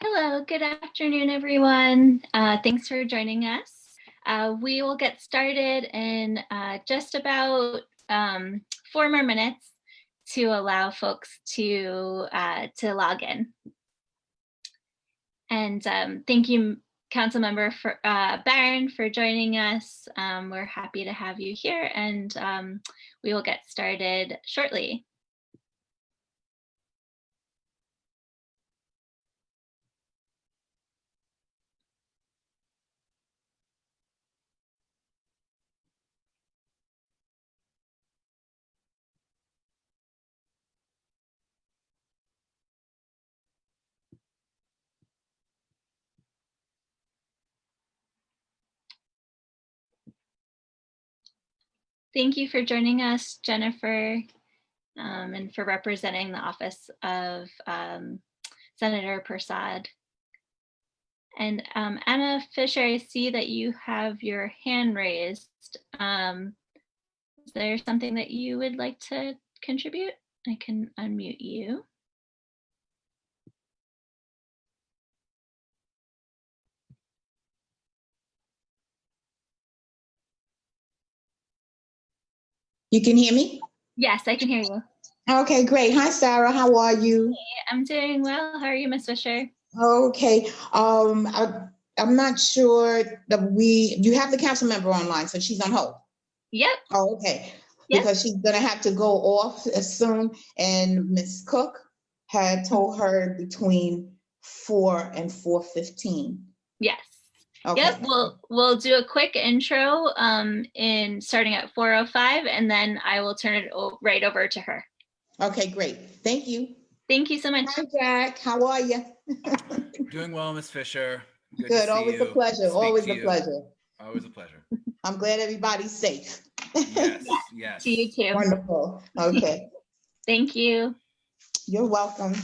Hello, good afternoon, everyone. Thanks for joining us. We will get started in just about 4 more minutes to allow folks to log in. And thank you, Councilmember Barron, for joining us. We're happy to have you here, and we will get started shortly. Thank you for joining us, Jennifer, and for representing the office of Senator Prasad. And Anna Fisher, I see that you have your hand raised. Is there something that you would like to contribute? I can unmute you. You can hear me? Yes, I can hear you. Okay, great. Hi, Sarah. How are you? Hey, I'm doing well. How are you, Ms. Fisher? Okay. I'm not sure that you have the council member online, so she's on hold. Yep. Oh, okay. Yep. Because she's gonna have to go off soon, and Ms. Cook had told her between 4 and 4:15. Yes. Okay. Yep, we'll do a quick intro in starting at 4:05, and then I will turn it right over to her. Okay, great. Thank you. Thank you so much. Hi, Jack. How are you? Doing well, Ms. Fisher. Good. Always a pleasure. Always a pleasure. Always a pleasure. I'm glad everybody's safe. Yes, yes. To you too. Wonderful. Okay. Thank you. You're welcome.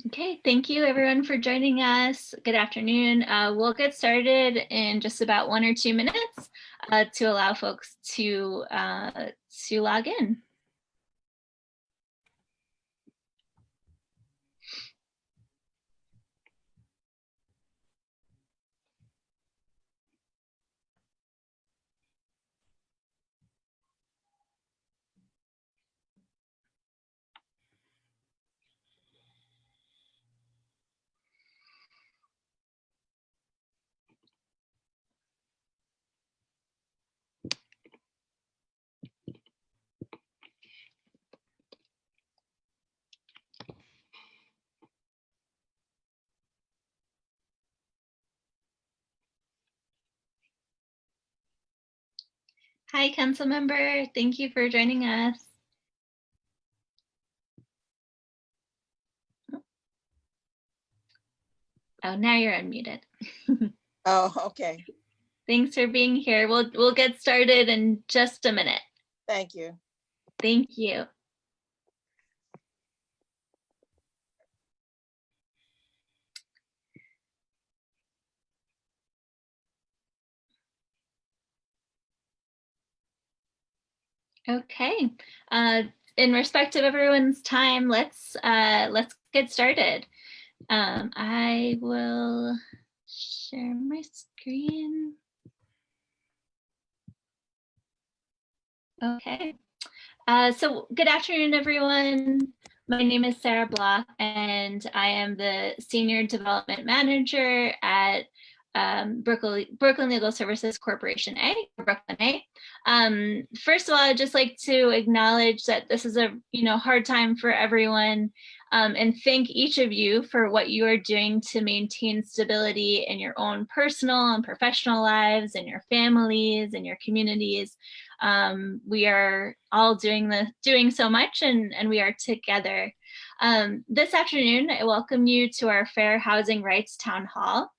Okay, thank you everyone for joining us. Good afternoon. We'll get started in just about 1 or 2 minutes to allow folks to log in. Hi, council member. Thank you for joining us. Oh, now you're unmuted. Oh, okay. Thanks for being here. We'll get started in just a minute. Thank you. Thank you. Okay. In respect of everyone's time, let's get started. I will share my screen. Okay. So good afternoon, everyone. My name is Sarah Block, and I am the Senior Development Manager at Brooklyn Legal Services Corporation A, Brooklyn A. First of all, I'd just like to acknowledge that this is a hard time for everyone, and thank each of you for what you are doing to maintain stability in your own personal and professional lives, in your families, in your communities. We are all doing so much, and we are together. This afternoon, I welcome you to our Fair Housing Rights Town Hall.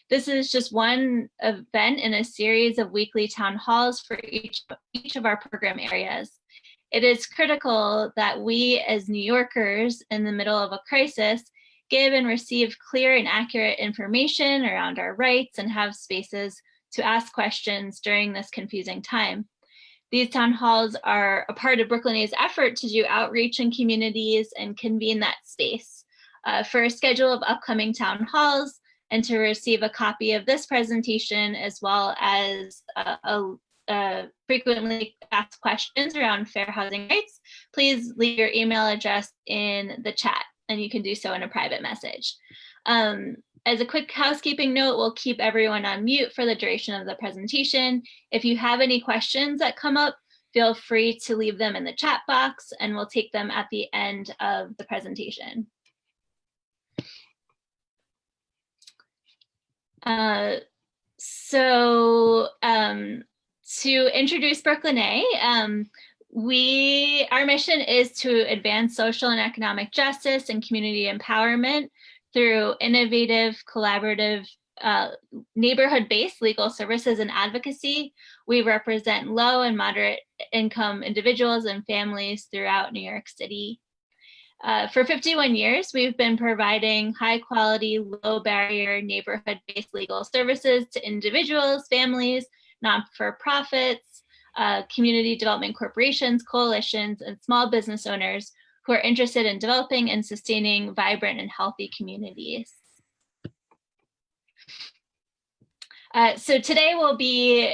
This is just one event in a series of weekly town halls for each of our program areas. it is critical that we as New Yorkers in the middle of a crisis give and receive clear and accurate information around our rights and have spaces to ask questions during this confusing time. These town halls are a part of Brooklyn A's effort to do outreach in communities and convene that space. For a schedule of upcoming town halls and to receive a copy of this presentation, as well as frequently asked questions around fair housing rights, please leave your email address in the chat, and you can do so in a private message. As a quick housekeeping note, we'll keep everyone on mute for the duration of the presentation. If you have any questions that come up, feel free to leave them in the chat box and we'll take them at the end of the presentation. To introduce Brooklyn A, our mission is to advance social and economic justice and community empowerment through innovative, collaborative, neighborhood-based legal services and advocacy. We represent low and moderate income individuals and families throughout New York City. For 51 years, we've been providing high quality, low barrier, neighborhood-based legal services to individuals, families, not-for-profits, community development corporations, coalitions, and small business owners who are interested in developing and sustaining vibrant and healthy communities. So today we'll be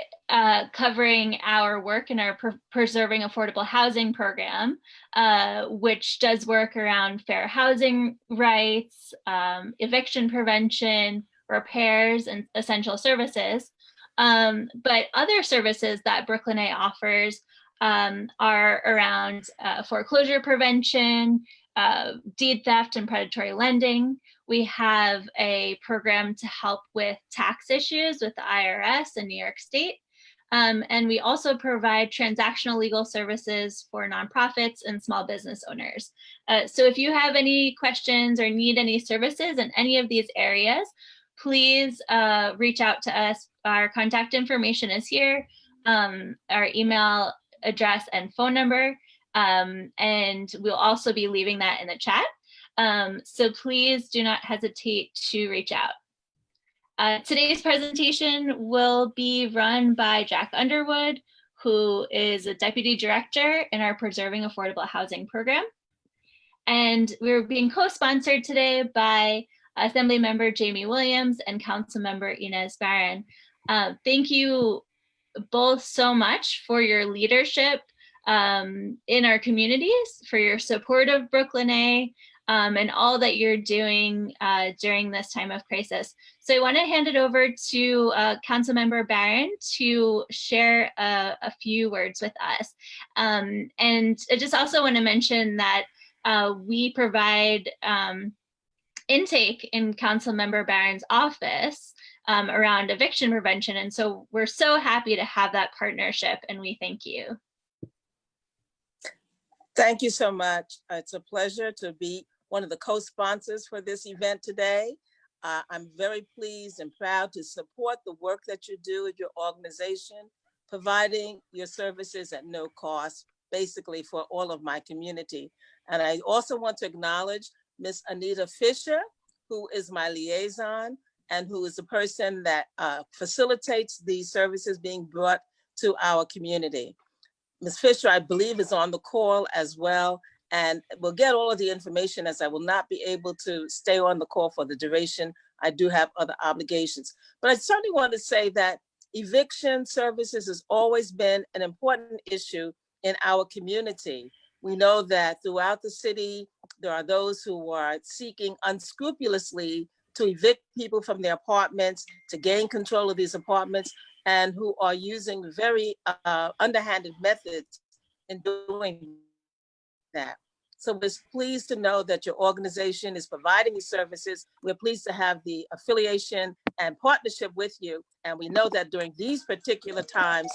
covering our work in our Preserving Affordable Housing program, which does work around fair housing rights, eviction prevention, repairs, and essential services. But other services that Brooklyn A offers are around foreclosure prevention, deed theft and predatory lending. We have a program to help with tax issues with the IRS in New York State. And we also provide transactional legal services for nonprofits and small business owners. So if you have any questions or need any services in any of these areas, please reach out to us. Our contact information is here, our email address and phone number, and we'll also be leaving that in the chat. So please do not hesitate to reach out. Today's presentation will be run by Jack Underwood, who is a Deputy Director in our Preserving Affordable Housing program. And we're being co-sponsored today by Assembly Member Jamie Williams and Council Member Inez Barron. Thank you both so much for your leadership in our communities, for your support of Brooklyn A, and all that you're doing during this time of crisis. So I want to hand it over to Councilmember Barron to share a few words with us. And I just also want to mention that we provide intake in Councilmember Barron's office around eviction prevention. And so we're so happy to have that partnership, and we thank you. Thank you so much. It's a pleasure to be one of the co-sponsors for this event today. I'm very pleased and proud to support the work that you do at your organization, providing your services at no cost, basically for all of my community. And I also want to acknowledge Ms. Anita Fisher, who is my liaison and who is the person that facilitates these services being brought to our community. Ms. Fisher, I believe, is on the call as well, and we'll get all of the information, as I will not be able to stay on the call for the duration. I do have other obligations. But I certainly want to say that eviction services has always been an important issue in our community. We know that throughout the city, there are those who are seeking unscrupulously to evict people from their apartments, to gain control of these apartments, and who are using very underhanded methods in doing that. So we're pleased to know that your organization is providing these services. We're pleased to have the affiliation and partnership with you. And we know that during these particular times,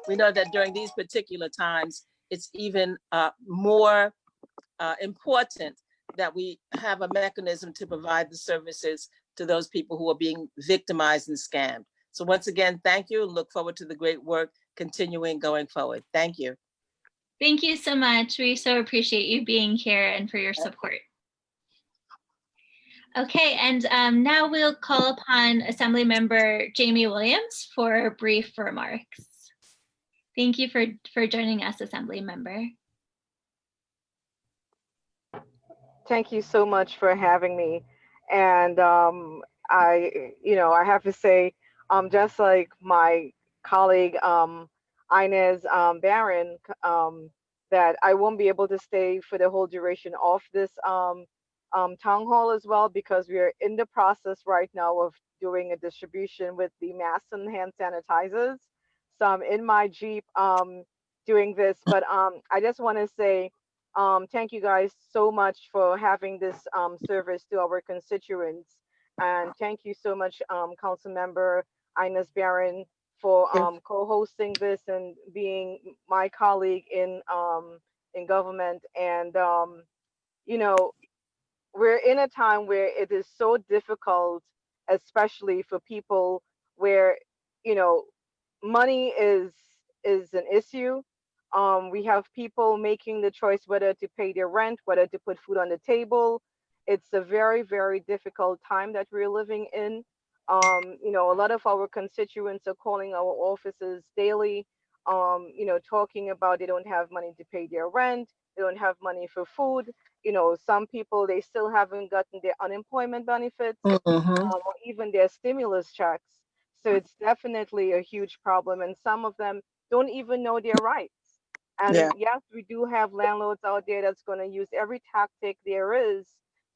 we know that during these particular times, it's even more important that we have a mechanism to provide the services to those people who are being victimized and scammed. So once again, thank you, and look forward to the great work continuing going forward. Thank you. Thank you so much. We so appreciate you being here and for your support. Okay, and now we'll call upon Assembly Member Jamie Williams for brief remarks. Thank you for joining us, Assembly Member. Thank you so much for having me. And I have to say, just like my colleague Inez Barron, that I won't be able to stay for the whole duration of this town hall as well, because we are in the process right now of doing a distribution with the masks and hand sanitizers. So I'm in my Jeep doing this, but I just want to say thank you guys so much for having this service to our constituents. And thank you so much, Council Member Ines Barron, for co-hosting this and being my colleague in government. And you know, we're in a time where it is so difficult, especially for people where you know money is an issue. We have people making the choice whether to pay their rent, whether to put food on the table. It's a very, very difficult time that we're living in. A lot of our constituents are calling our offices daily, talking about they don't have money to pay their rent, they don't have money for food. Some people, they still haven't gotten their unemployment benefits, or even their stimulus checks. So it's definitely a huge problem, and some of them don't even know their rights. And Yeah. yes, we do have landlords out there that's going to use every tactic there is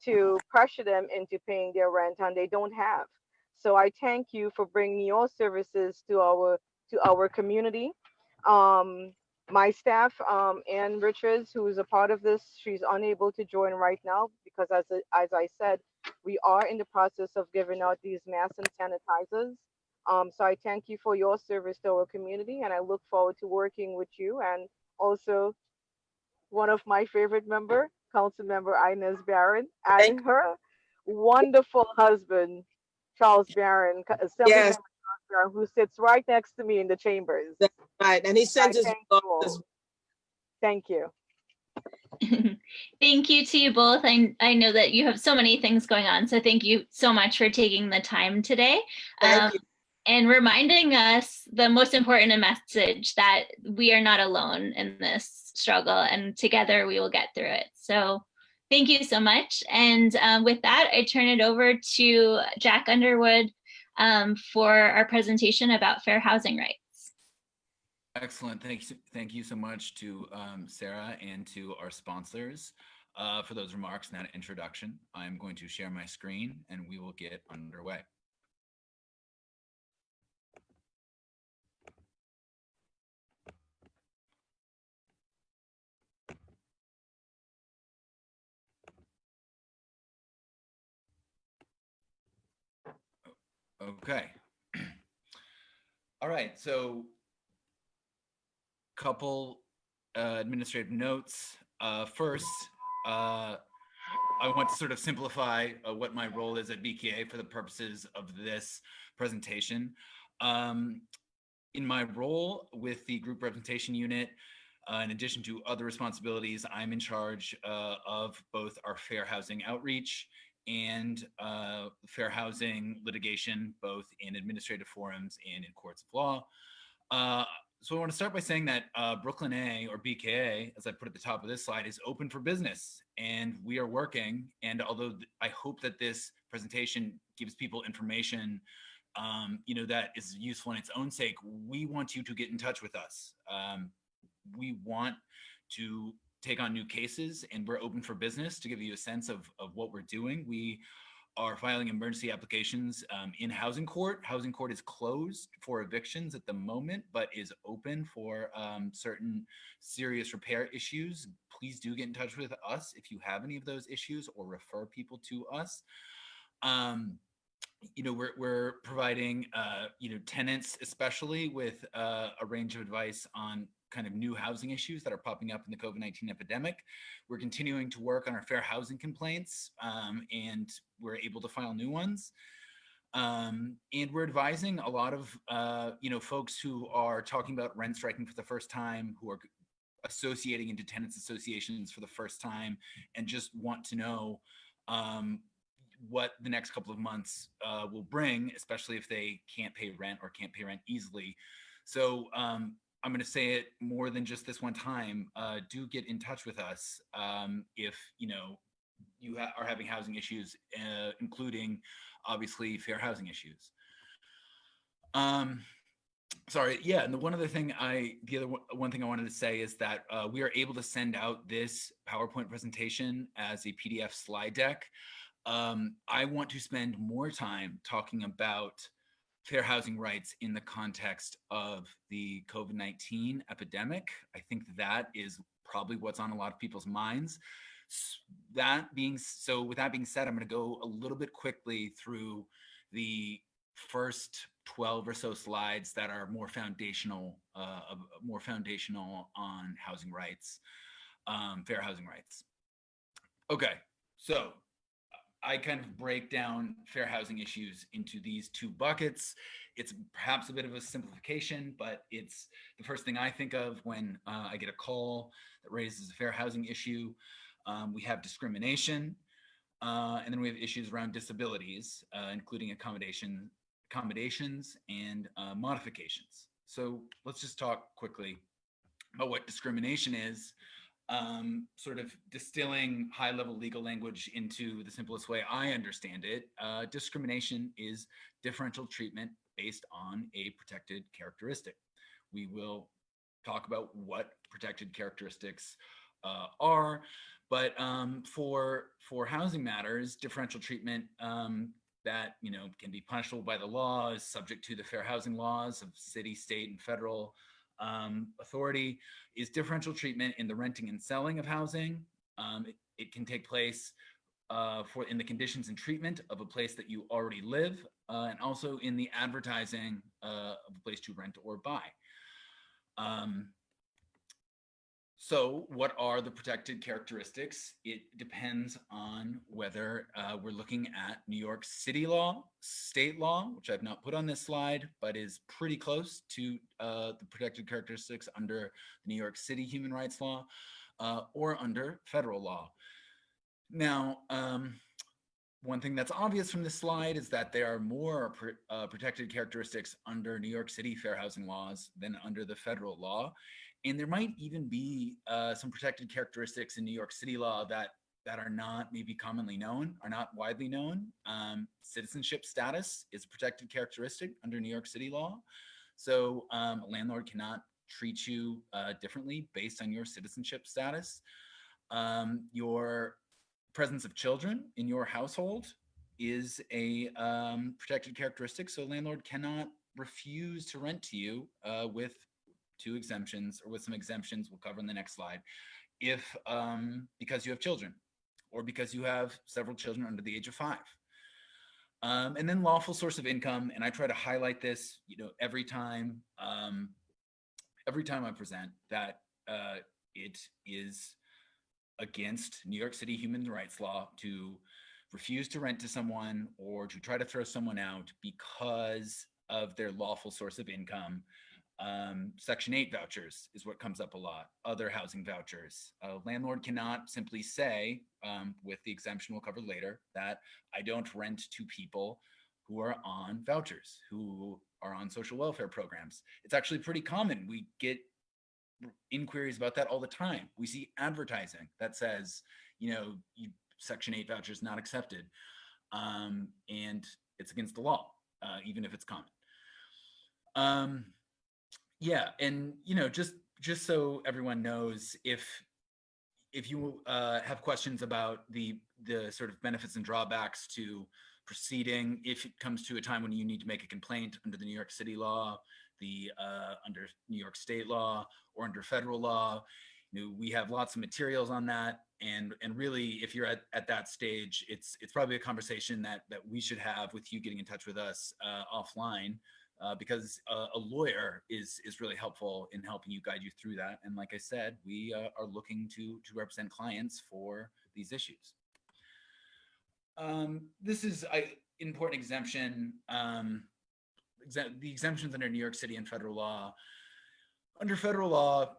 to pressure them into paying their rent, and they don't have. So I thank you for bringing your services to our community. Um, my staff, Ann Richards, who is a part of this, she's unable to join right now because, as I said, we are in the process of giving out these masks and sanitizers. So I thank you for your service to our community, and I look forward to working with you. And also, one of my favorite member, Council Member Inez Barron, Thank and her wonderful husband, Charles Barron, Assembly Yes, Member Charles Barron, who sits right next to me in the chambers. that's right. And he I sends his thank you regards. all. Thank you. Thank you to you both. I know that you have so many things going on, so thank you so much for taking the time today. Thank you. And reminding us the most important message that we are not alone in this struggle, and together we will get through it. So thank you so much. And with that, I turn it over to Jack Underwood for our presentation about fair housing rights. Excellent. Thank you so much to Sarah and to our sponsors for those remarks and that introduction. I'm going to share my screen and we will get underway. Okay. All right. So, couple administrative notes. First, I want to sort of simplify what my role is at BKA for the purposes of this presentation. In my role with the group representation unit, in addition to other responsibilities, I'm in charge of both our fair housing outreach and fair housing litigation, both in administrative forums and in courts of law. So I want to start by saying that Brooklyn A, or BKA, as I put at the top of this slide, is open for business, and we are working. And although I hope that this presentation gives people information that is useful in its own sake, we want you to get in touch with us. We want to take on new cases, and we're open for business. To give you a sense of what we're doing, we are filing emergency applications in housing court. Housing court is closed for evictions at the moment, but is open for certain serious repair issues. Please do get in touch with us if you have any of those issues, or refer people to us. We're providing tenants especially with a range of advice on kind of new housing issues that are popping up in the COVID-19 epidemic. We're continuing to work on our fair housing complaints, and we're able to file new ones. And we're advising a lot of folks who are talking about rent striking for the first time, who are associating into tenants associations for the first time and just want to know what the next couple of months will bring, especially if they can't pay rent or can't pay rent easily. So I'm going to say it more than just this one time. Do get in touch with us if you are having housing issues, including obviously fair housing issues. Sorry, yeah, and the one thing I wanted to say is that we are able to send out this PowerPoint presentation as a PDF slide deck. I want to spend more time talking about fair housing rights in the context of the COVID-19 epidemic. I think that is probably what's on a lot of people's minds. With that being said, I'm going to go a little bit quickly through the first 12 or so slides that are more foundational on housing rights, fair housing rights. Okay, so I kind of break down fair housing issues into these two buckets. It's perhaps a bit of a simplification, but it's the first thing I think of when I get a call that raises a fair housing issue. We have discrimination, and then we have issues around disabilities, including accommodations and modifications. So let's just talk quickly about what discrimination is. Sort of distilling high-level legal language into the simplest way I understand it, discrimination is differential treatment based on a protected characteristic. We will talk about what protected characteristics are, but for housing matters, differential treatment that can be punishable by the law is subject to the fair housing laws of city, state, and federal authority, is differential treatment in the renting and selling of housing. It can take place in the conditions and treatment of a place that you already live, and also in the advertising of a place to rent or buy. So what are the protected characteristics? It depends on whether we're looking at New York City law, state law, which I've not put on this slide, but is pretty close to the protected characteristics under the New York City human rights law, or under federal law. Now, one thing that's obvious from this slide is that there are more protected characteristics under New York City fair housing laws than under the federal law. And there might even be some protected characteristics in New York City law that are not maybe commonly known, are not widely known. Citizenship status is a protected characteristic under New York City law. So a landlord cannot treat you differently based on your citizenship status. Your presence of children in your household is a protected characteristic. So a landlord cannot refuse to rent to you with two exemptions, or with some exemptions we'll cover in the next slide, if because you have children or because you have several children under the age of 5. And then lawful source of income, and I try to highlight this every time I present, that it is against New York City human rights law to refuse to rent to someone or to try to throw someone out because of their lawful source of income. Section 8 vouchers is what comes up a lot, other housing vouchers. A landlord cannot simply say, with the exemption we'll cover later, that I don't rent to people who are on vouchers, who are on social welfare programs. It's actually pretty common. We get inquiries about that all the time. We see advertising that says, Section 8 vouchers not accepted. And it's against the law, even if it's common. Yeah, and just so everyone knows, if you have questions about the sort of benefits and drawbacks to proceeding, if it comes to a time when you need to make a complaint under the New York City law, under New York state law, or under federal law, we have lots of materials on that. And really, if you're at that stage, it's probably a conversation that we should have with you getting in touch with us offline. Because a lawyer is really helpful in helping you, guide you through that. And like I said, we are looking to represent clients for these issues. This is an important exemption. The exemptions under New York City and federal law. Under federal law,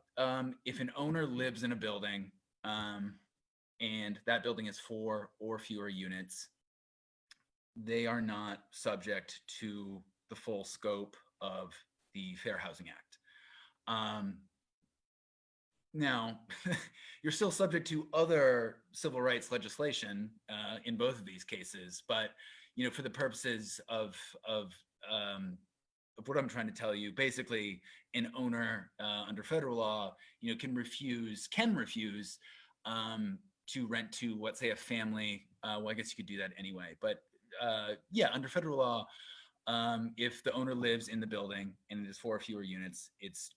if an owner lives in a building and that building is 4 or fewer units, they are not subject to the full scope of the Fair Housing Act. Now, you're still subject to other civil rights legislation in both of these cases, but for the purposes of what I'm trying to tell you, basically, an owner under federal law, can refuse to rent to, let's say, a family. Well, I guess you could do that anyway, but yeah, under federal law, if the owner lives in the building and it is 4 or fewer units, it's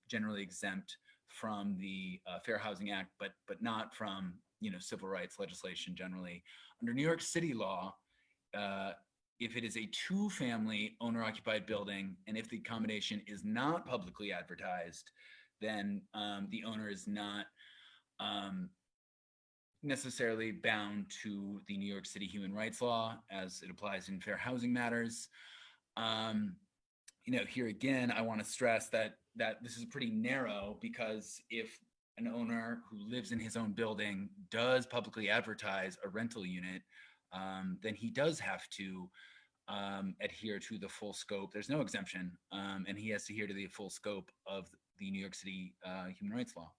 generally exempt from the Fair Housing Act, but not from civil rights legislation generally. Under New York City law, if it is a 2-family owner-occupied building, and if the accommodation is not publicly advertised, then the owner is not necessarily bound to the New York City human rights law as it applies in fair housing matters. Here again, I want to stress that this is pretty narrow, because if an owner who lives in his own building does publicly advertise a rental unit, then he does have to adhere to the full scope. There's no exemption, and he has to adhere to the full scope of the New York City human rights law.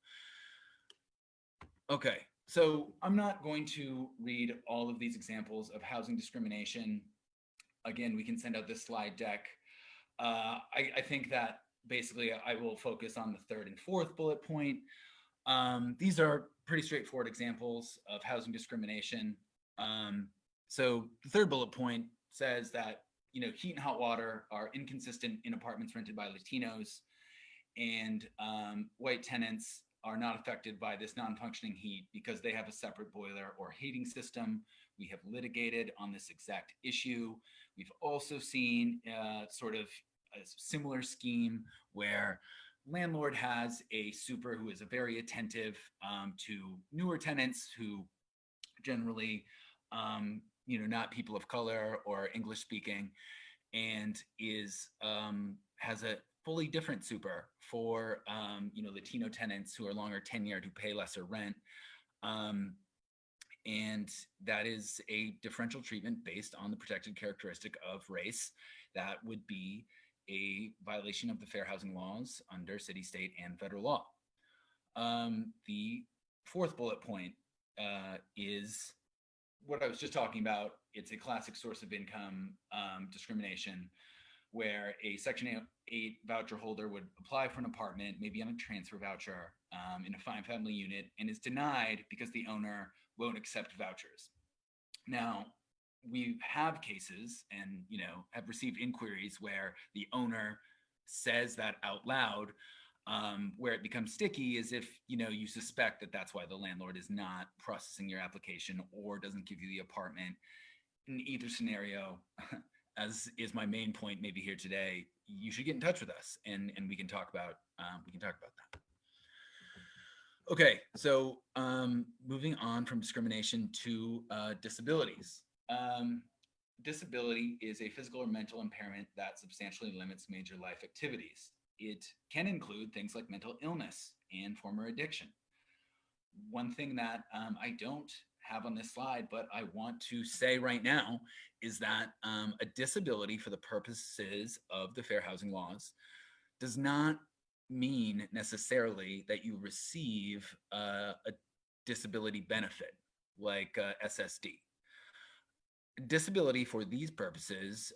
Okay, so I'm not going to read all of these examples of housing discrimination. Again, we can send out this slide deck. I think that basically I will focus on the 3rd and 4th bullet point. These are pretty straightforward examples of housing discrimination. So the 3rd bullet point says that heat and hot water are inconsistent in apartments rented by Latinos, and white tenants are not affected by this non-functioning heat because they have a separate boiler or heating system. We have litigated on this exact issue. We've also seen sort of a similar scheme where landlord has a super who is very attentive to newer tenants who generally, not people of color or English speaking, and has a fully different super for Latino tenants who are longer tenured, who pay lesser rent. And that is a differential treatment based on the protected characteristic of race. That would be a violation of the fair housing laws under city, state, and federal law. The 4th bullet point is what I was just talking about. It's a classic source of income discrimination, where a Section 8 voucher holder would apply for an apartment, maybe on a transfer voucher in a 5-family unit, and is denied because the owner won't accept vouchers. Now, we have cases and have received inquiries where the owner says that out loud. Where it becomes sticky is if you suspect that that's why the landlord is not processing your application or doesn't give you the apartment. In either scenario, as is my main point maybe here today, you should get in touch with us and we can talk about that. Okay, so moving on from discrimination to disabilities. Disability is a physical or mental impairment that substantially limits major life activities. It can include things like mental illness and former addiction. One thing that I don't have on this slide, but I want to say right now, is that a disability for the purposes of the fair housing laws does not mean necessarily that you receive a disability benefit like SSD. Disability for these purposes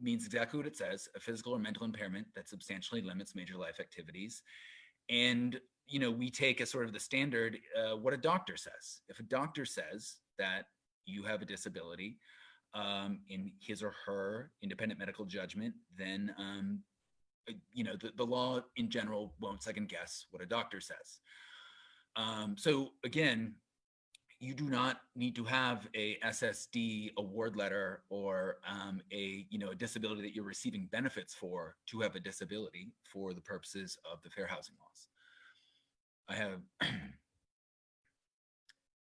means exactly what it says: a physical or mental impairment that substantially limits major life activities. And we take as sort of the standard what a doctor says. If a doctor says that you have a disability in his or her independent medical judgment, then the law in general won't second guess what a doctor says. So again, you do not need to have a SSD award letter or a disability that you're receiving benefits for to have a disability for the purposes of the fair housing laws. I have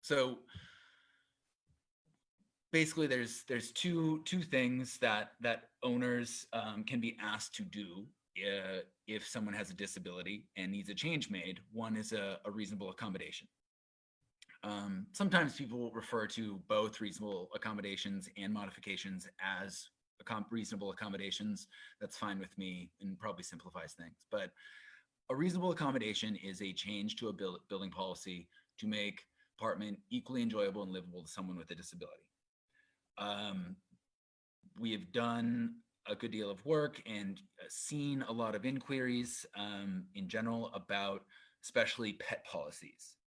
so basically there's two things that owners can be asked to do if someone has a disability and needs a change made, one is a reasonable accommodation. Sometimes people refer to both reasonable accommodations and modifications as reasonable accommodations. That's fine with me and probably simplifies things. But a reasonable accommodation is a change to a building policy to make apartment equally enjoyable and livable to someone with a disability. We have done a good deal of work and seen a lot of inquiries in general about especially pet policies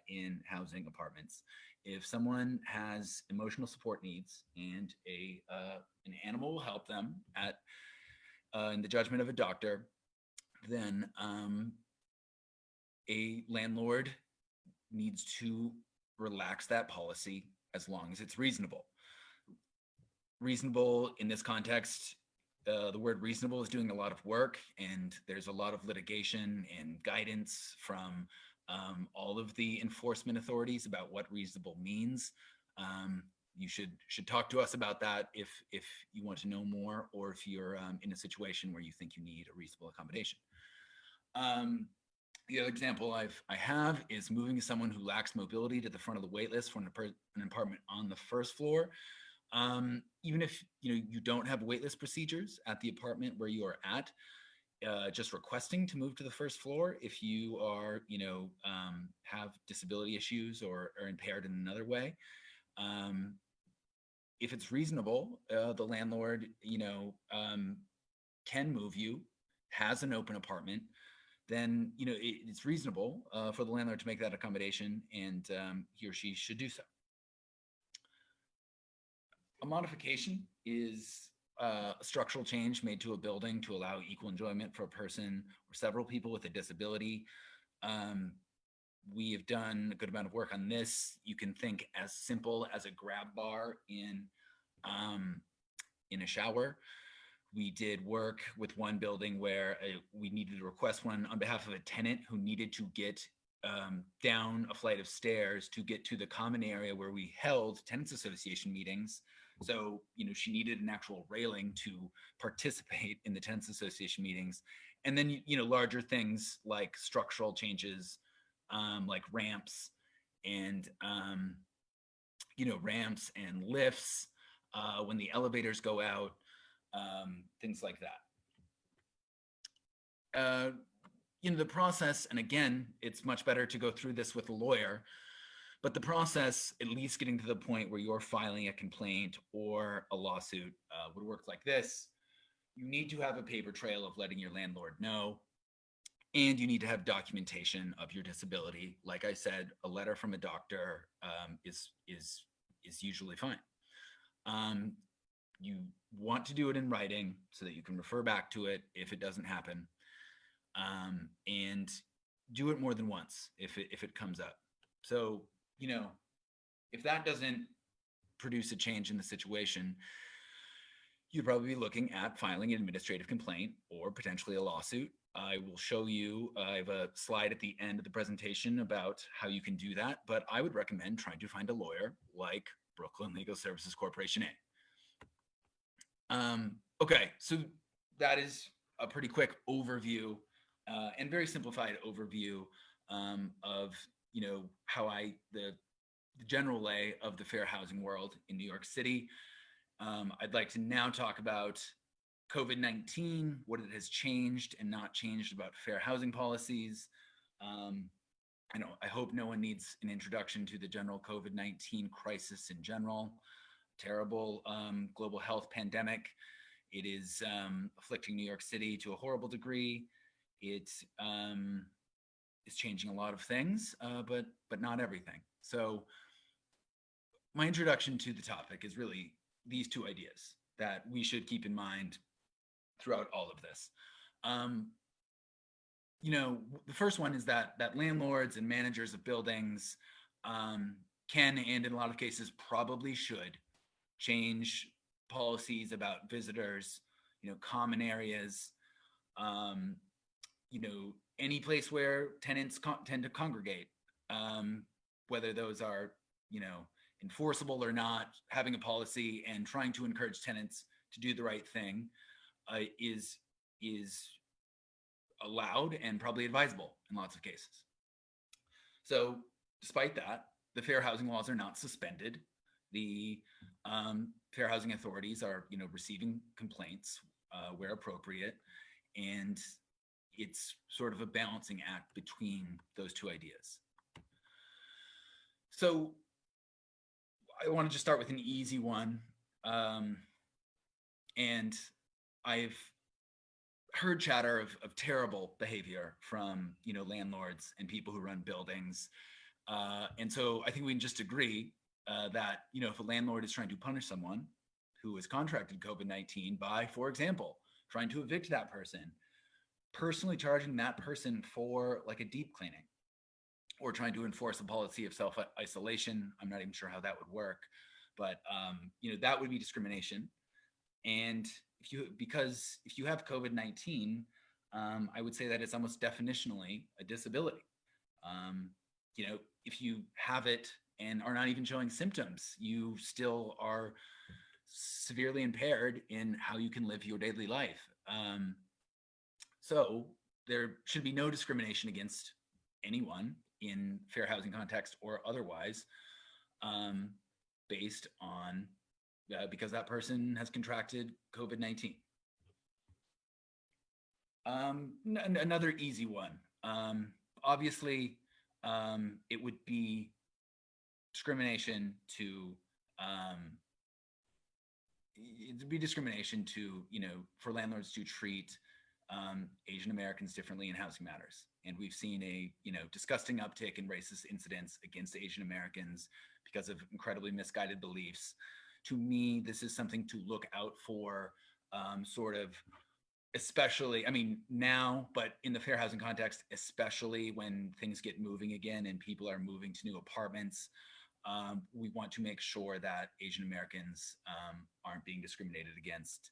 in housing apartments. If someone has emotional support needs and an animal will help them in the judgment of a doctor, then a landlord needs to relax that policy as long as it's reasonable. Reasonable in this context, the word reasonable is doing a lot of work, and there's a lot of litigation and guidance from all of the enforcement authorities about what reasonable means. You should talk to us about that if you want to know more, or if you're in a situation where you think you need a reasonable accommodation. The other example I have is moving someone who lacks mobility to the front of the wait list for an apartment on the first floor. Even if you don't have waitlist procedures at the apartment where you are at, just requesting to move to the first floor if you are have disability issues or are impaired in another way. If it's reasonable, the landlord can move you, has an open apartment, then it's reasonable for the landlord to make that accommodation, and he or she should do so. A modification is a structural change made to a building to allow equal enjoyment for a person or several people with a disability. We have done a good amount of work on this. You can think as simple as a grab bar in a shower. We did work with one building where we needed to request one on behalf of a tenant who needed to get down a flight of stairs to get to the common area where we held tenants association meetings. So, she needed an actual railing to participate in the tenants association meetings. And then, larger things like structural changes, like ramps and lifts when the elevators go out, things like that. The process, and again, it's much better to go through this with a lawyer, but the process, at least getting to the point where you're filing a complaint or a lawsuit, would work like this. You need to have a paper trail of letting your landlord know, and you need to have documentation of your disability. Like I said, a letter from a doctor is usually fine. You want to do it in writing so that you can refer back to it if it doesn't happen, and do it more than once if it comes up. So, if that doesn't produce a change in the situation, you'd probably be looking at filing an administrative complaint or potentially a lawsuit. I will show you, I have a slide at the end of the presentation about how you can do that, but I would recommend trying to find a lawyer like Brooklyn Legal Services Corporation A. Okay, so that is a pretty quick overview and very simplified overview of how the general lay of the fair housing world in New York City. I'd like to now talk about COVID-19, what it has changed and not changed about fair housing policies. I hope no one needs an introduction to the general COVID-19 crisis in general. Terrible global health pandemic. It is afflicting New York City to a horrible degree. It is changing a lot of things, but not everything. So my introduction to the topic is really these two ideas that we should keep in mind throughout all of this. The first one is that landlords and managers of buildings can, and in a lot of cases probably should, change policies about visitors, common areas, any place where tenants tend to congregate, whether those are, enforceable or not. Having a policy and trying to encourage tenants to do the right thing is allowed and probably advisable in lots of cases. So despite that, the fair housing laws are not suspended. The fair housing authorities are, receiving complaints where appropriate, and it's sort of a balancing act between those two ideas. So I want to just start with an easy one. And I've heard chatter of terrible behavior from, landlords and people who run buildings. And so I think we can just agree that, if a landlord is trying to punish someone who has contracted COVID-19 by, for example, trying to evict that person, personally charging that person for like a deep cleaning, or trying to enforce a policy of self-isolation. I'm not even sure how that would work, but that would be discrimination. And because if you have COVID-19, I would say that it's almost definitionally a disability. If you have it and are not even showing symptoms, you still are severely impaired in how you can live your daily life. So there should be no discrimination against anyone in fair housing context or otherwise, based on because that person has contracted COVID-19. Another easy one. Obviously, it would be discrimination to for landlords to treat Asian Americans differently in housing matters. And we've seen a disgusting uptick in racist incidents against Asian Americans because of incredibly misguided beliefs. To me, this is something to look out for, especially, now, but in the fair housing context, especially when things get moving again and people are moving to new apartments. We want to make sure that Asian Americans aren't being discriminated against,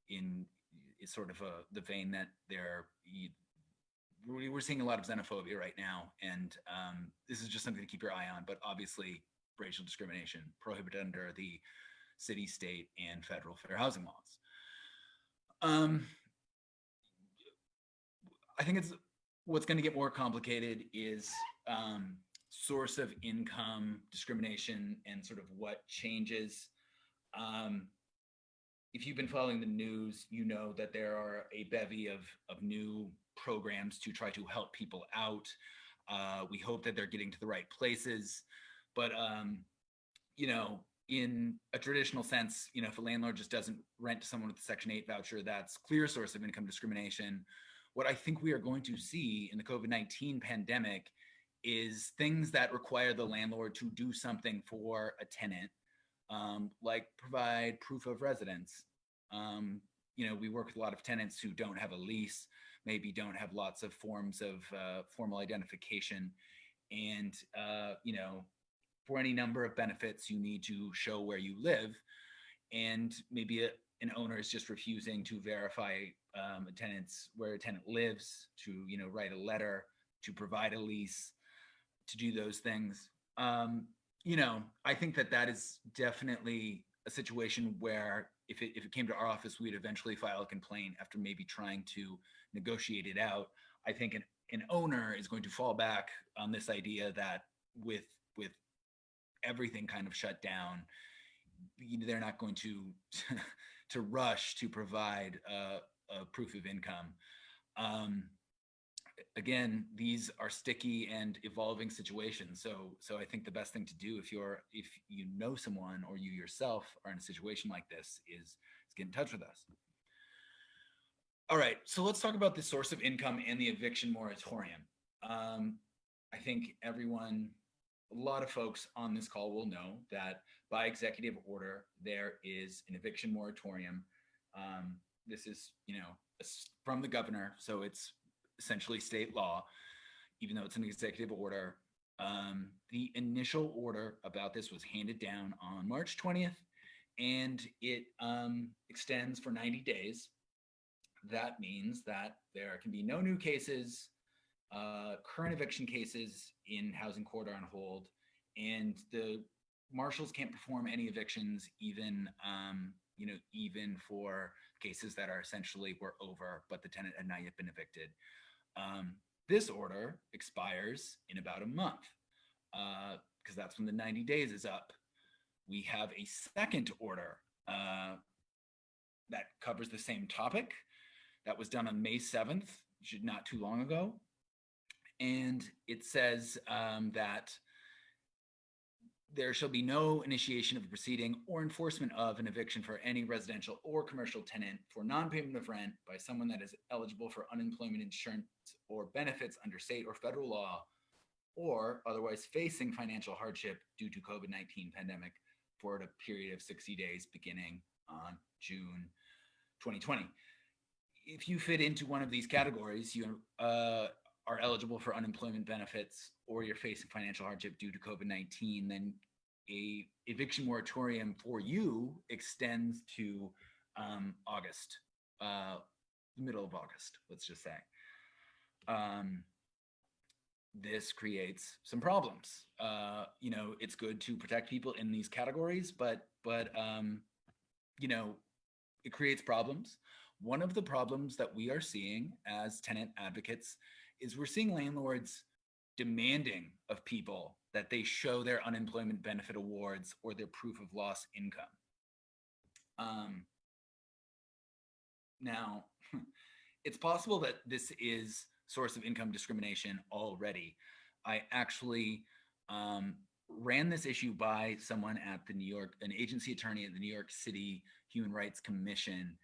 in sort of the vein that we're seeing a lot of xenophobia right now. And this is just something to keep your eye on, but obviously racial discrimination prohibited under the city, state, and federal fair housing laws. I think what's going to get more complicated is source of income discrimination and sort of what changes. If you've been following the news, you know that there are a bevy of new programs to try to help people out. We hope that they're getting to the right places. But, in a traditional sense, if a landlord just doesn't rent to someone with a Section 8 voucher, that's clear source of income discrimination. What I think we are going to see in the COVID-19 pandemic is things that require the landlord to do something for a tenant, like provide proof of residence. We work with a lot of tenants who don't have a lease, maybe don't have lots of forms of formal identification. And, for any number of benefits, you need to show where you live. And maybe an owner is just refusing to verify where a tenant lives, to, write a letter, to provide a lease, to do those things. I think that is definitely a situation where if it came to our office, we'd eventually file a complaint after maybe trying to negotiate it out. I think an owner is going to fall back on this idea that with everything kind of shut down, they're not going to to rush to provide a proof of income. Again, these are sticky and evolving situations. So I think the best thing to do if you know someone or you yourself are in a situation like this is get in touch with us. All right, so let's talk about the source of income and the eviction moratorium. I think a lot of folks on this call will know that by executive order, there is an eviction moratorium. This is, from the governor, so it's essentially state law, even though it's an executive order. The initial order about this was handed down on March 20th, and it extends for 90 days. That means that there can be no new cases, current eviction cases in housing court are on hold, and the marshals can't perform any evictions, even for cases that are essentially were over, but the tenant had not yet been evicted. This order expires in about a month because that's when the 90 days is up. We have a second order that covers the same topic that was done on May 7th, not too long ago. And it says that there shall be no initiation of a proceeding or enforcement of an eviction for any residential or commercial tenant for non-payment of rent by someone that is eligible for unemployment insurance or benefits under state or federal law, or otherwise facing financial hardship due to COVID-19 pandemic for a period of 60 days beginning on June 2020. If you fit into one of these categories, you are eligible for unemployment benefits, or you're facing financial hardship due to COVID-19, then a eviction moratorium for you extends to August, the middle of August, let's just say. This creates some problems. It's good to protect people in these categories, but it creates problems. One of the problems that we are seeing as tenant advocates is we're seeing landlords demanding of people that they show their unemployment benefit awards or their proof of lost income. Now, it's possible that this is source of income discrimination already. I actually ran this issue by someone at an agency attorney at the New York City Human Rights Commission.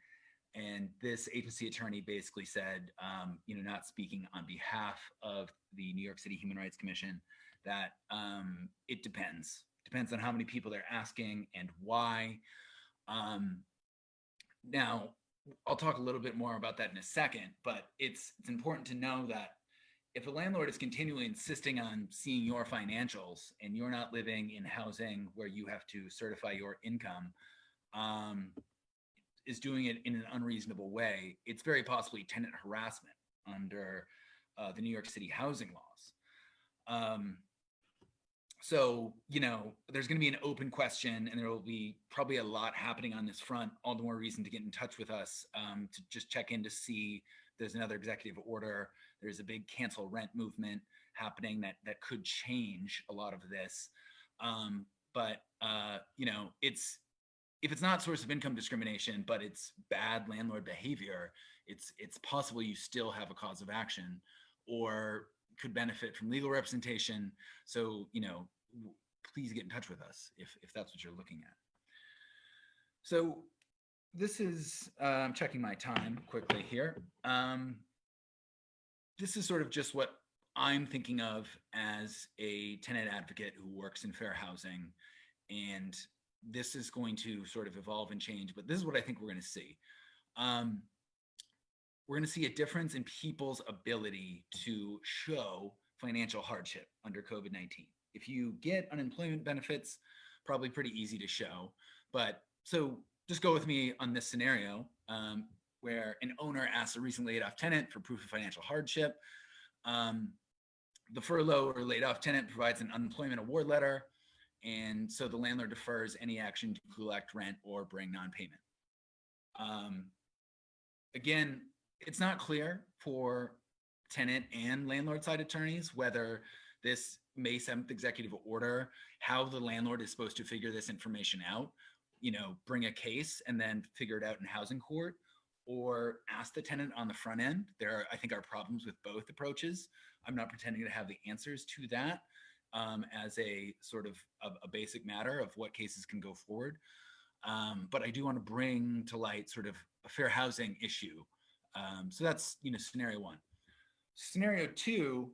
And this agency attorney basically said, not speaking on behalf of the New York City Human Rights Commission, that it depends on how many people they're asking and why. Now, I'll talk a little bit more about that in a second, but it's important to know that if a landlord is continually insisting on seeing your financials and you're not living in housing where you have to certify your income, is doing it in an unreasonable way, it's very possibly tenant harassment under the New York City housing laws. So, there's going to be an open question, and there will be probably a lot happening on this front. All the more reason to get in touch with us to just check in to see if there's another executive order. There's a big cancel rent movement happening that could change a lot of this. If it's not source of income discrimination, but it's bad landlord behavior, it's possible you still have a cause of action or could benefit from legal representation. So, please get in touch with us if that's what you're looking at. So this is, I'm checking my time quickly here. This is sort of just what I'm thinking of as a tenant advocate who works in fair housing. And this is going to sort of evolve and change, but this is what I think we're going to see. We're going to see a difference in people's ability to show financial hardship under COVID-19. If you get unemployment benefits, probably pretty easy to show. But so just go with me on this scenario where an owner asks a recently laid off tenant for proof of financial hardship. The furlough or laid off tenant provides an unemployment award letter. And so the landlord defers any action to collect rent or bring non-payment. Again, it's not clear for tenant and landlord side attorneys whether this May 7th executive order, how the landlord is supposed to figure this information out, bring a case and then figure it out in housing court, or ask the tenant on the front end. I think, are problems with both approaches. I'm not pretending to have the answers to that. As a sort of a basic matter of what cases can go forward. But I do want to bring to light sort of a fair housing issue. So that's, scenario one. Scenario two,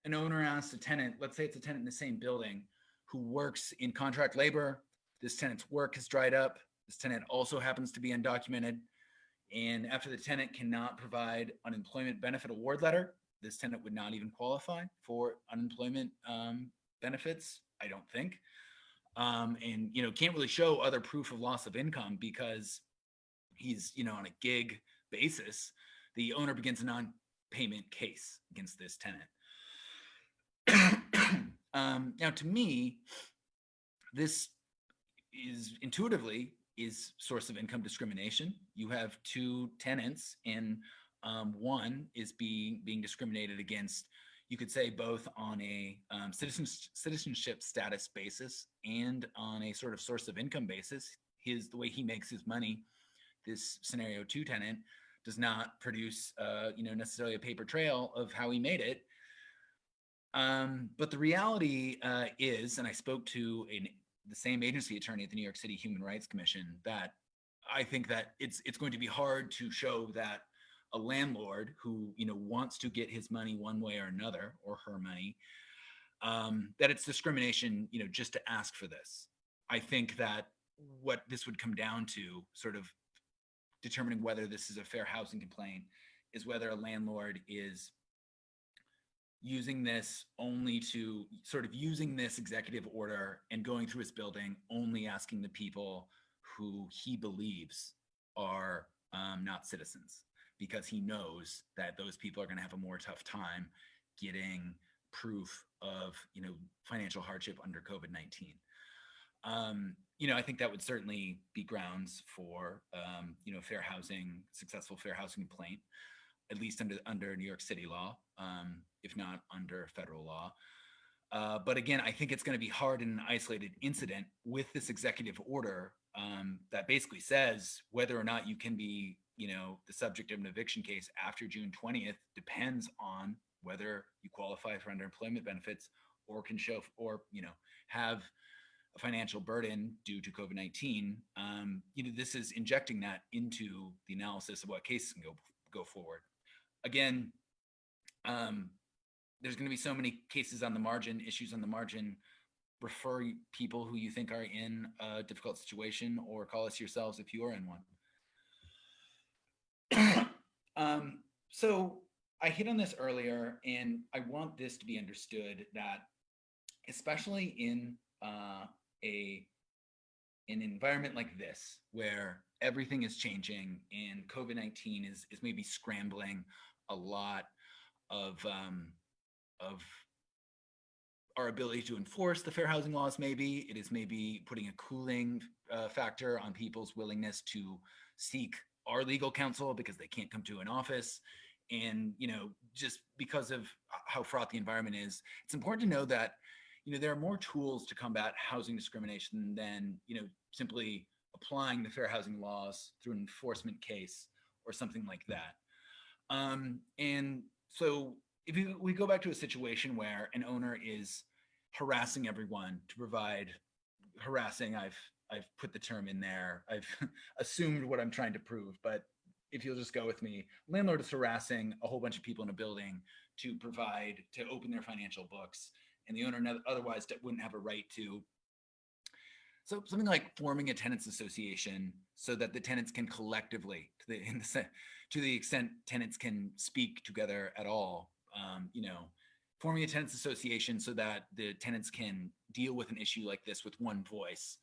an owner asks a tenant, let's say it's a tenant in the same building who works in contract labor. This tenant's work has dried up. This tenant also happens to be undocumented. And after the tenant cannot provide unemployment benefit award letter, this tenant would not even qualify for unemployment benefits, I don't think. And, can't really show other proof of loss of income because he's, on a gig basis. The owner begins a non-payment case against this tenant. Now, to me, this is intuitively, is source of income discrimination. You have two tenants, and one is being discriminated against, you could say, both on a citizenship status basis and on a sort of source of income basis. The way he makes his money, this scenario 2 tenant does not produce necessarily a paper trail of how he made it. But the reality is, and I spoke to the same agency attorney at the New York City Human Rights Commission, that I think that it's going to be hard to show that a landlord who wants to get his money one way or another, or her money, that it's discrimination just to ask for this. I think that what this would come down to, sort of determining whether this is a fair housing complaint, is whether a landlord is using this only to using this executive order and going through his building, only asking the people who he believes are not citizens, because he knows that those people are going to have a more tough time getting proof of financial hardship under COVID-19. I think that would certainly be grounds for successful fair housing complaint, at least under New York City law, if not under federal law. But again, I think it's going to be hard in an isolated incident with this executive order that basically says whether or not you can be, the subject of an eviction case after June 20th depends on whether you qualify for underemployment benefits or can show, or, have a financial burden due to COVID-19. This is injecting that into the analysis of what cases can go forward. Again, there's going to be so many cases on the margin, issues on the margin. Refer people who you think are in a difficult situation, or call us yourselves if you are in one. So I hit on this earlier, and I want this to be understood that, especially in an environment like this, where everything is changing and COVID-19 is maybe scrambling a lot of our ability to enforce the fair housing laws. Maybe it is putting a cooling factor on people's willingness to seek our legal counsel because they can't come to an office. And, just because of how fraught the environment is, it's important to know that, there are more tools to combat housing discrimination than, simply applying the fair housing laws through an enforcement case or something like that. And so if we go back to a situation where an owner is harassing everyone to provide harassing, I've put the term in there, I've assumed what I'm trying to prove, but if you'll just go with me, landlord is harassing a whole bunch of people in a building to open their financial books, and the owner otherwise wouldn't have a right to. So something like forming a tenants association so that the tenants can collectively, to the extent tenants can speak together at all, forming a tenants association so that the tenants can deal with an issue like this with one voice,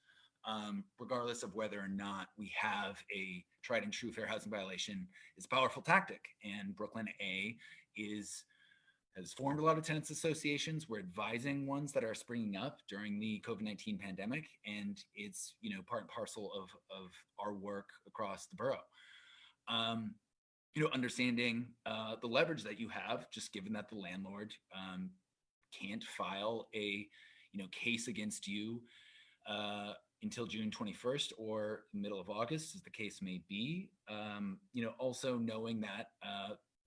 regardless of whether or not we have a tried and true fair housing violation, is a powerful tactic. And Brooklyn A has formed a lot of tenants associations. We're advising ones that are springing up during the COVID-19 pandemic, and it's part and parcel of our work across the borough. Understanding the leverage that you have, just given that the landlord can't file a case against you until June 21st or middle of August, as the case may be. Also knowing that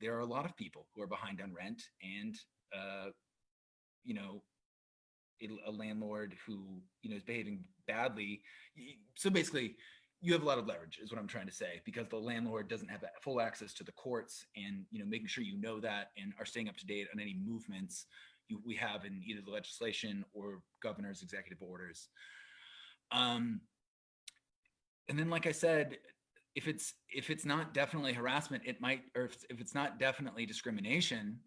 there are a lot of people who are behind on rent, and a landlord who is behaving badly. So basically, you have a lot of leverage, is what I'm trying to say, because the landlord doesn't have full access to the courts, and making sure that and are staying up to date on any movements we have in either the legislation or governor's executive orders. And then, like I said, if it's not definitely harassment, it might, or if it's not definitely discrimination,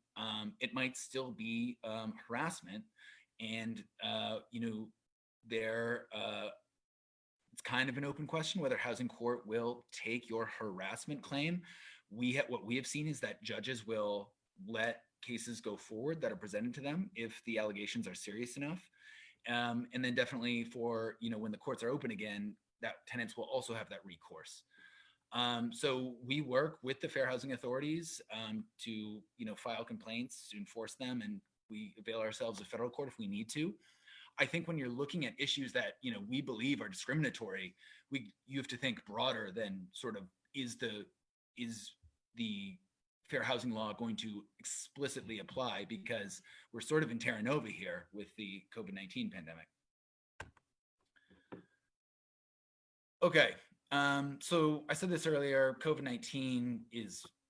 it might still be harassment. And it's kind of an open question whether housing court will take your harassment claim. What we have seen is that judges will let cases go forward that are presented to them if the allegations are serious enough. And then definitely for, when the courts are open again, that tenants will also have that recourse. So we work with the fair housing authorities to file complaints, to enforce them, and we avail ourselves of federal court if we need to. I think when you're looking at issues that we believe are discriminatory, you have to think broader than sort of is the fair housing law going to explicitly apply, because we're sort of in Terra Nova here with the COVID-19 pandemic. Okay, so I said this earlier, COVID-19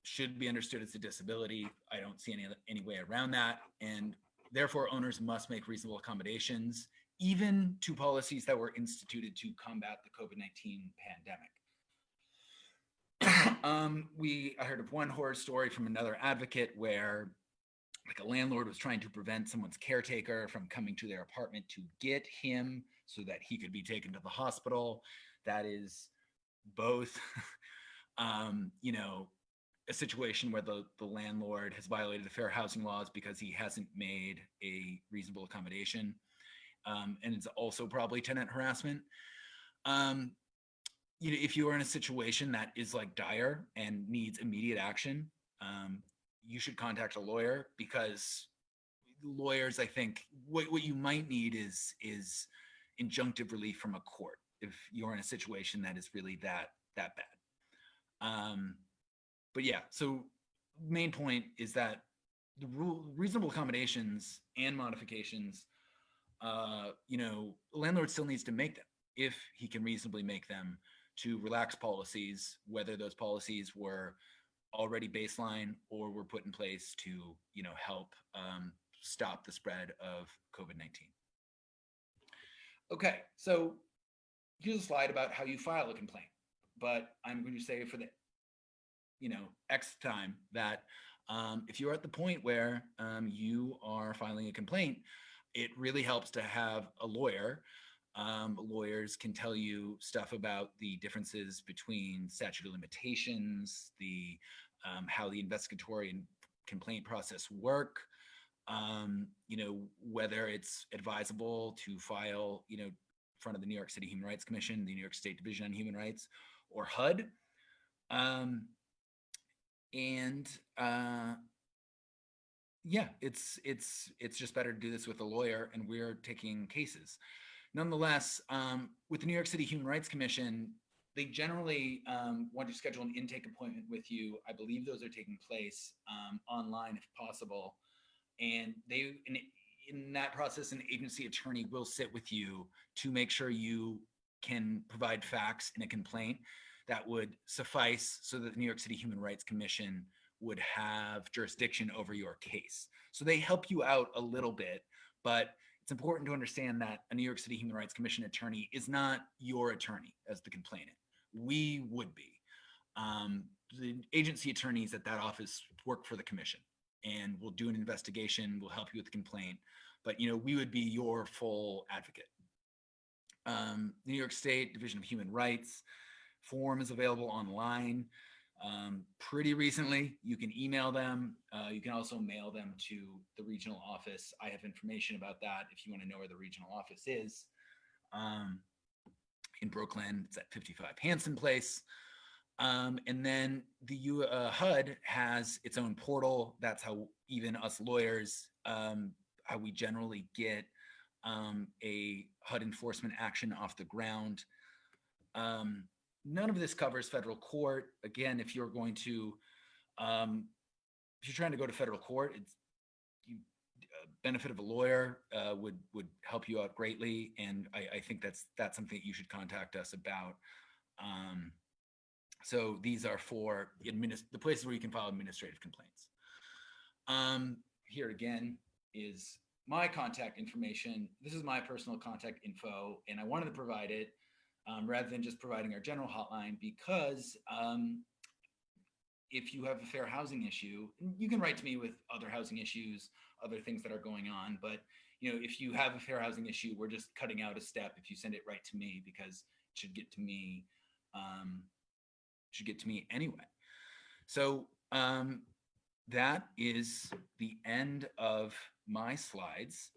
should be understood as a disability. I don't see any way around that, and therefore owners must make reasonable accommodations, even to policies that were instituted to combat the COVID-19 pandemic. I heard of one horror story from another advocate where a landlord was trying to prevent someone's caretaker from coming to their apartment to get him so that he could be taken to the hospital. That is both, a situation where the landlord has violated the fair housing laws because he hasn't made a reasonable accommodation. And it's also probably tenant harassment. If you are in a situation that is dire and needs immediate action, you should contact a lawyer, because lawyers, I think, what you might need is injunctive relief from a court if you're in a situation that is really that bad. But yeah, so main point is that the reasonable accommodations and modifications, landlord still needs to make them if he can reasonably make them, to relax policies, whether those policies were already baseline or were put in place to, help stop the spread of COVID-19. Okay, so here's a slide about how you file a complaint, but I'm going to say for the, X time that if you're at the point where you are filing a complaint, it really helps to have a lawyer. Lawyers can tell you stuff about the differences between statute of limitations, how the investigatory and complaint process work, whether it's advisable to file, in front of the New York City Human Rights Commission, the New York State Division on Human Rights, or HUD. Yeah, it's just better to do this with a lawyer, and we're taking cases. Nonetheless, with the New York City Human Rights Commission, they generally want to schedule an intake appointment with you. I believe those are taking place online if possible. And in that process, an agency attorney will sit with you to make sure you can provide facts in a complaint that would suffice so that the New York City Human Rights Commission would have jurisdiction over your case. So they help you out a little bit, but it's important to understand that a New York City Human Rights Commission attorney is not your attorney as the complainant. We would be. The agency attorneys at that office work for the commission and will do an investigation, will help you with the complaint, but we would be your full advocate. The New York State Division of Human Rights form is available online. Pretty recently, you can email them. You can also mail them to the regional office. I have information about that if you want to know where the regional office is. In Brooklyn, it's at 55 Hanson Place. And then the HUD has its own portal. That's how even us lawyers, how we generally get a HUD enforcement action off the ground. None of this covers federal court. Again, if you're going to, if you're trying to go to federal court, benefit of a lawyer would help you out greatly, and I think that's something that you should contact us about. So these are for the places where you can file administrative complaints. Here again is my contact information. This is my personal contact info, and I wanted to provide it rather than just providing our general hotline, because if you have a fair housing issue, you can write to me with other housing issues, other things that are going on. But if you have a fair housing issue, we're just cutting out a step if you send it right to me, because it should get to me. Anyway. So that is the end of my slides.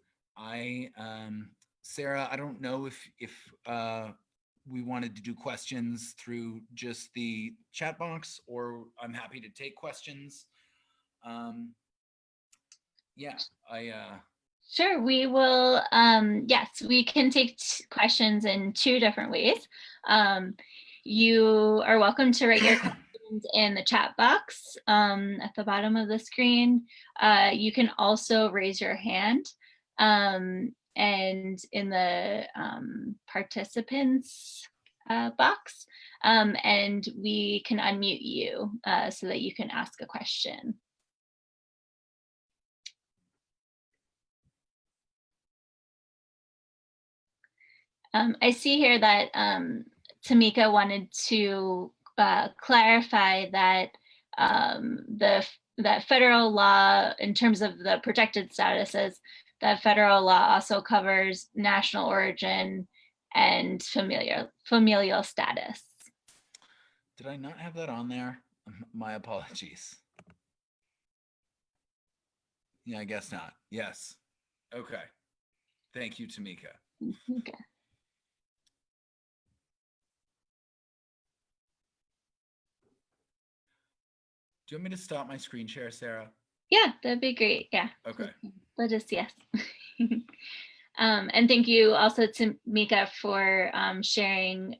Sarah, I don't know if we wanted to do questions through just the chat box, or I'm happy to take questions. Yeah, Sure, we will. Yes, we can take questions in two different ways. You are welcome to write your questions in the chat box at the bottom of the screen. You can also raise your hand. And in the participants box, and we can unmute you so that you can ask a question. I see here that Tamika wanted to clarify that that federal law, in terms of the protected statuses, that federal law also covers national origin and familial status. did I not have that on there? My apologies. Yeah, I guess not. Yes. Okay. Thank you, Tamika. Okay. Do you want me to stop my screen share, Sarah? Yeah, that'd be great. Yeah. Okay. Let us, yes. And thank you also to Mika for sharing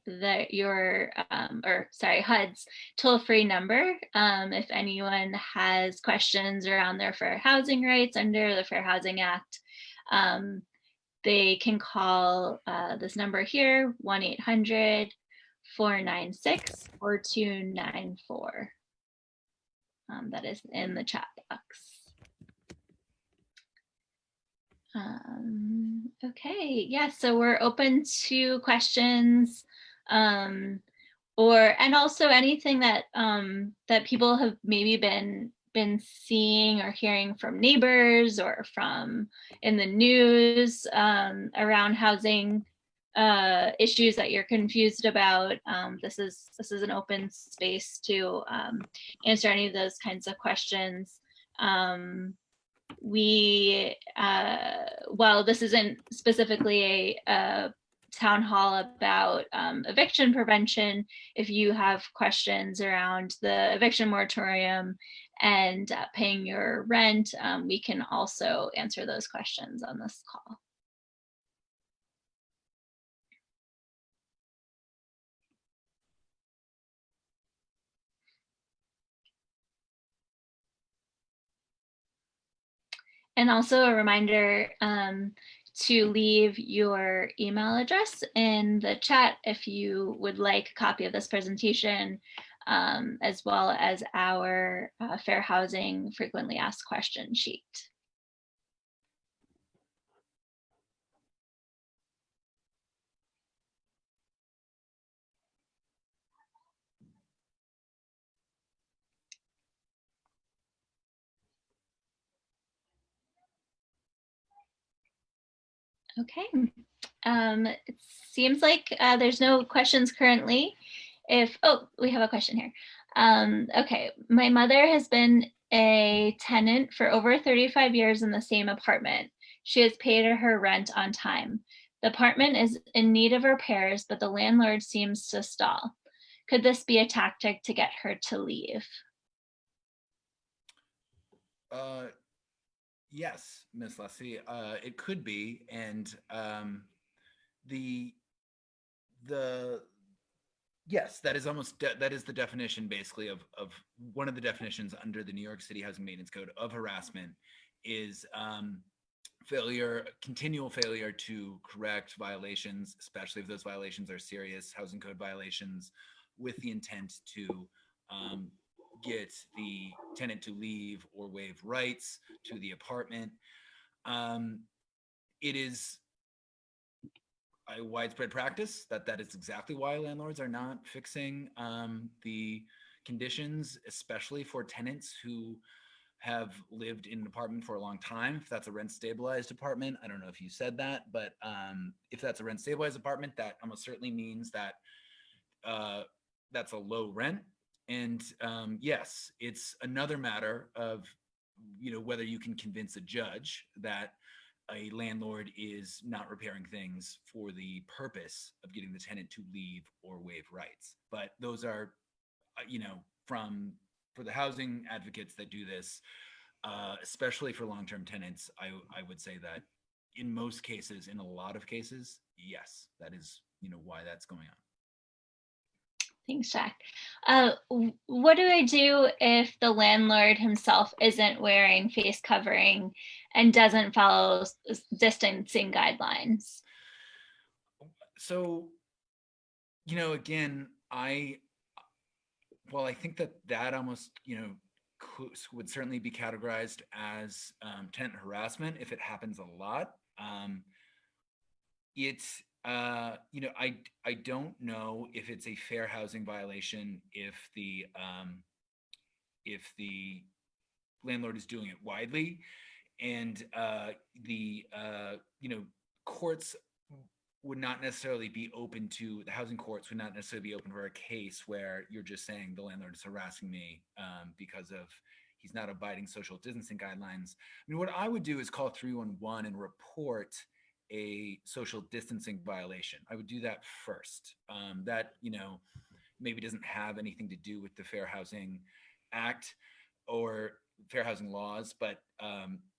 your HUD's toll-free number. If anyone has questions around their fair housing rights under the Fair Housing Act, they can call this number here, 1-800-496-4294. That is in the chat box. Okay, yeah, so we're open to questions, and also anything that that people have maybe been seeing or hearing from neighbors or from in the news around housing issues that you're confused about. This is an open space to answer any of those kinds of questions. While this isn't specifically a town hall about eviction prevention, if you have questions around the eviction moratorium and paying your rent, we can also answer those questions on this call. And also a reminder to leave your email address in the chat if you would like a copy of this presentation, as well as our Fair Housing Frequently Asked Questions sheet. Okay, it seems like there's no questions currently. Oh, we have a question here. Okay, my mother has been a tenant for over 35 years in the same apartment. She has paid her rent on time. The apartment is in need of repairs, but the landlord seems to stall. Could this be a tactic to get her to leave? Yes, Ms. Leslie, it could be, and yes, that is almost that is the definition basically of one of the definitions under the New York City Housing Maintenance Code of harassment is continual failure to correct violations, especially if those violations are serious housing code violations, with the intent to get the tenant to leave or waive rights to the apartment. It is a widespread practice that is exactly why landlords are not fixing the conditions, especially for tenants who have lived in an apartment for a long time. If that's a rent stabilized apartment, I don't know if you said that, but if that's a rent stabilized apartment, that almost certainly means that that's a low rent. And yes, it's another matter of whether you can convince a judge that a landlord is not repairing things for the purpose of getting the tenant to leave or waive rights. But those are, for the housing advocates that do this, especially for long-term tenants, I would say that in most cases, in a lot of cases, yes, that is, why that's going on. Thanks, Jack. What do I do if the landlord himself isn't wearing face covering and doesn't follow distancing guidelines? So, again, I think that almost, would certainly be categorized as tenant harassment if it happens a lot. It's I don't know if it's a fair housing violation if the landlord is doing it widely, and the courts would not necessarily be open to the housing courts would not necessarily be open for a case where you're just saying the landlord is harassing me because of he's not abiding social distancing guidelines. I mean, what I would do is call 311 and report a social distancing violation. I would do that first. That maybe doesn't have anything to do with the Fair Housing Act or fair housing laws, but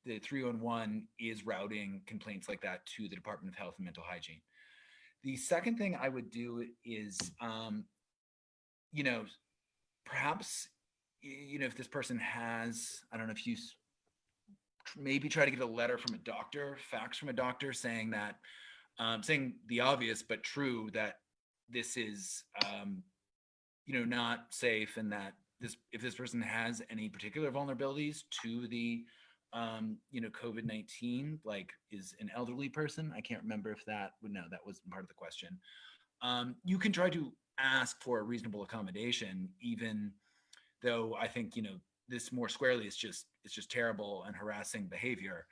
the 311 is routing complaints like that to the Department of Health and Mental Hygiene. The second thing I would do is, perhaps, if this person has, I don't know, if you maybe try to get a letter from a doctor, fax from a doctor saying that, saying the obvious but true, that this is, not safe, and that if this person has any particular vulnerabilities to the COVID-19, like is an elderly person. I can't remember if that wasn't part of the question. You can try to ask for a reasonable accommodation, even though I think, this more squarely is just terrible and harassing behavior.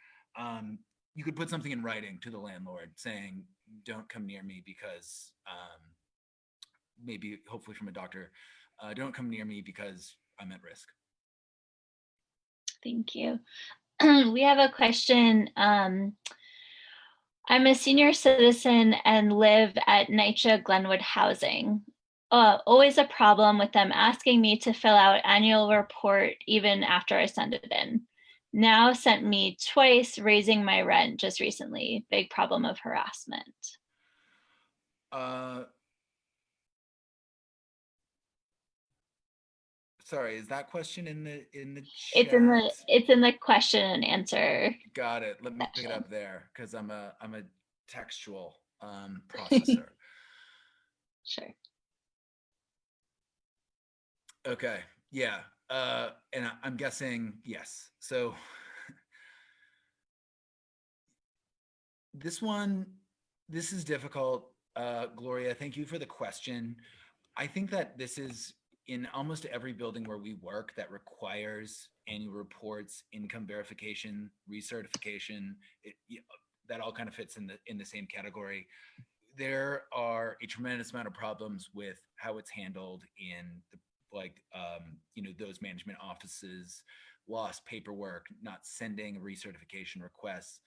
You could put something in writing to the landlord saying, don't come near me because maybe hopefully from a doctor, don't come near me because I'm at risk. Thank you. We have a question. I'm a senior citizen and live at NYCHA Glenwood Housing. Always a problem with them asking me to fill out annual report even after I send it in. Now sent me twice raising my rent just recently. Big problem of harassment. Sorry, is that question in the chat? It's in the question and answer. Got it. Let me pick it up there because I'm a textual processor. Sure. Okay. Yeah. And I'm guessing yes. So this is difficult. Gloria, thank you for the question. I think that this is in almost every building where we work that requires annual reports, income verification, recertification. That all kind of fits in the same category. There are a tremendous amount of problems with how it's handled in those management offices, lost paperwork, not sending recertification requests.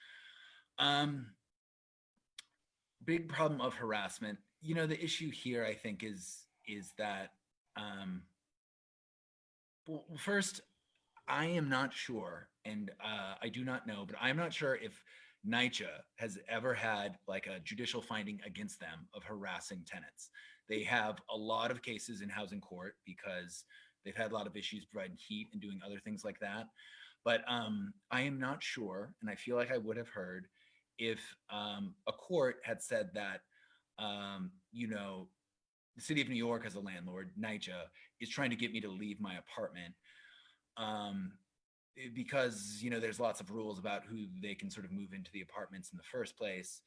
Big problem of harassment. The issue here, I think, is that well, first, I am not sure, and I do not know, but I'm not sure if NYCHA has ever had like a judicial finding against them of harassing tenants. They have a lot of cases in housing court because they've had a lot of issues providing heat and doing other things like that. But I am not sure, and I feel like I would have heard if a court had said that, the city of New York as a landlord, NYCHA, is trying to get me to leave my apartment because, there's lots of rules about who they can sort of move into the apartments in the first place.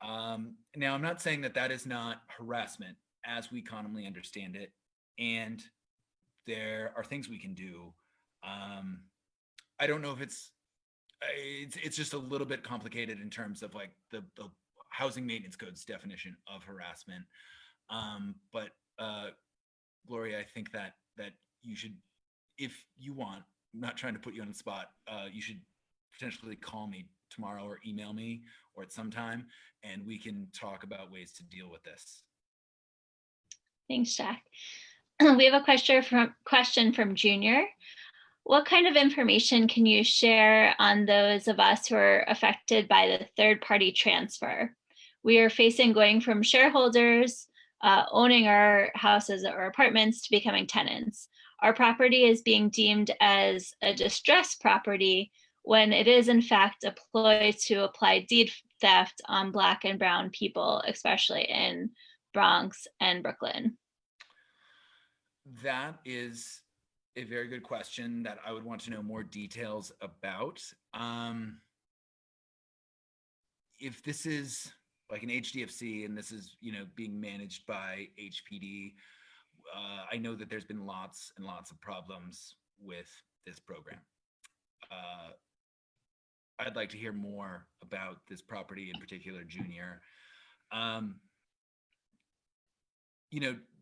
Now, I'm not saying that is not harassment as we commonly understand it, and there are things we can do. I don't know if it's just a little bit complicated in terms of like the housing maintenance code's definition of harassment. But Gloria, I think that you should, if you want, I'm not trying to put you on the spot, you should potentially call me tomorrow or email me or at some time, and we can talk about ways to deal with this. Thanks, Jack. We have a question from Junior. What kind of information can you share on those of us who are affected by the third-party transfer? We are facing going from shareholders owning our houses or apartments to becoming tenants. Our property is being deemed as a distressed property when it is in fact a ploy to apply deed theft on Black and brown people, especially in Bronx and Brooklyn. That is a very good question that I would want to know more details about. If this is like an HDFC and this is, being managed by HPD, I know that there's been lots and lots of problems with this program. I'd like to hear more about this property in particular, Junior.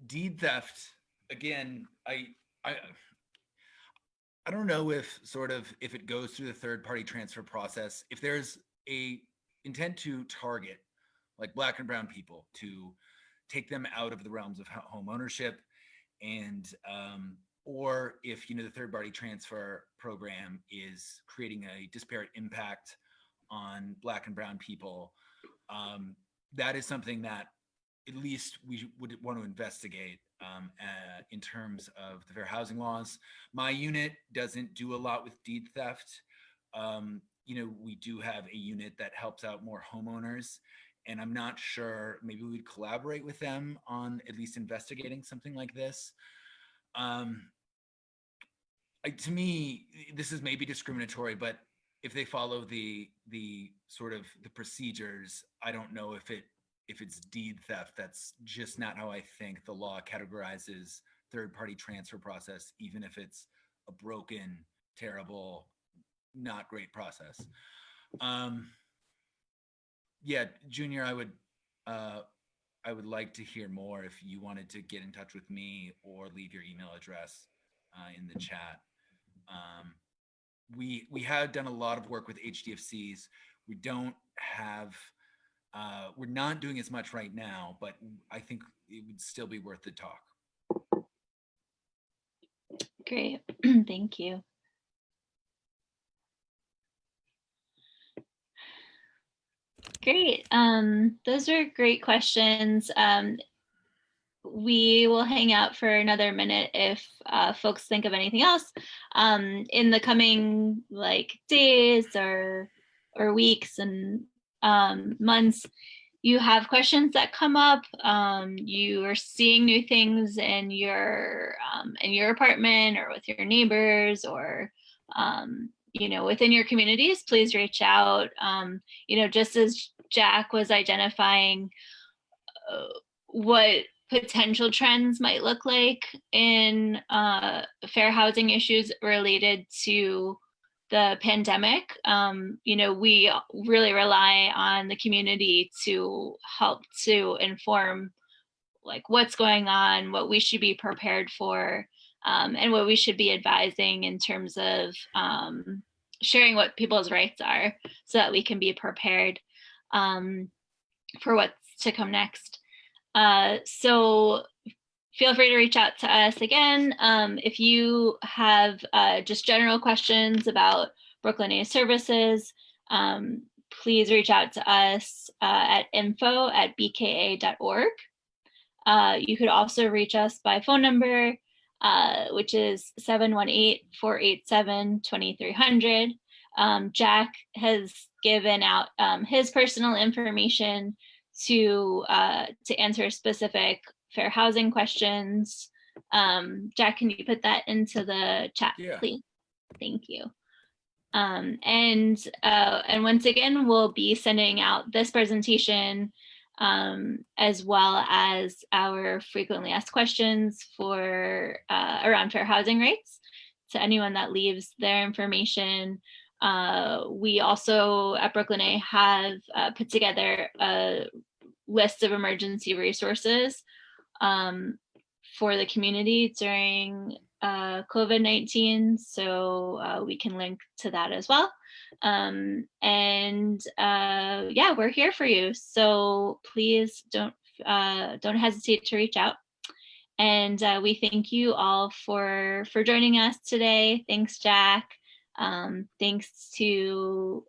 Deed theft, again, I don't know if it goes through the third-party transfer process, if there's a intent to target like Black and brown people, to take them out of the realms of home ownership, and or if the third-party transfer program is creating a disparate impact on Black and brown people, that is something that at least we would want to investigate in terms of the fair housing laws. My unit doesn't do a lot with deed theft. We do have a unit that helps out more homeowners, and I'm not sure, maybe we'd collaborate with them on at least investigating something like this. To me, this is maybe discriminatory, but if they follow the procedures, I don't know if it's deed theft. That's just not how I think the law categorizes third-party transfer process, even if it's a broken, terrible, not great process. Yeah, Junior, I would like to hear more if you wanted to get in touch with me or leave your email address in the chat. We have done a lot of work with HDFCs. We don't have, we're not doing as much right now, but I think it would still be worth the talk. Great, thank you. Great, those are great questions. We will hang out for another minute if folks think of anything else. In the coming days or weeks and months, you have questions that come up, you are seeing new things in your apartment or with your neighbors or within your communities, please reach out. Just as Jack was identifying what potential trends might look like in fair housing issues related to the pandemic, we really rely on the community to help to inform what's going on, what we should be prepared for, and what we should be advising in terms of sharing what people's rights are so that we can be prepared for what's to come next. So feel free to reach out to us again. If you have just general questions about Brooklyn A services, please reach out to us at info@bka.org. You could also reach us by phone number, which is 718-487-2300. Jack has given out his personal information to answer specific fair housing questions. Jack, can you put that into the chat, please? Thank you. And once again, we'll be sending out this presentation as well as our frequently asked questions for around fair housing rights to anyone that leaves their information. We also at Brooklyn A have put together a list of emergency resources for the community during COVID-19, so we can link to that as well. Yeah, we're here for you. So please don't hesitate to reach out. And we thank you all for joining us today. Thanks, Jack. Thanks to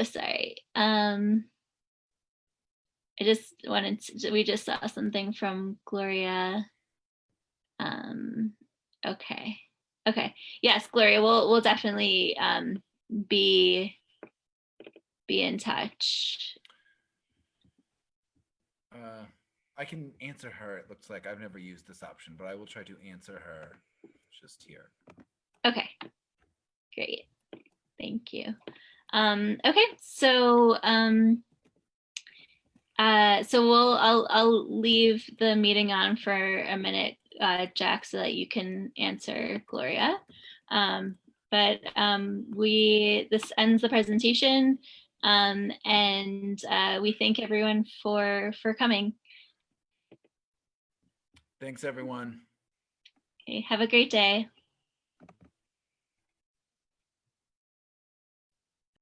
sorry. I just wanted to, we just saw something from Gloria. Okay. Yes, Gloria, we'll definitely be in touch. I can answer her. It looks like I've never used this option, but I will try to answer her just here. Okay, great. Thank you. Okay, so I'll leave the meeting on for a minute, Jack, so that you can answer Gloria. This ends the presentation, and we thank everyone for coming. Thanks, everyone. Okay, have a great day.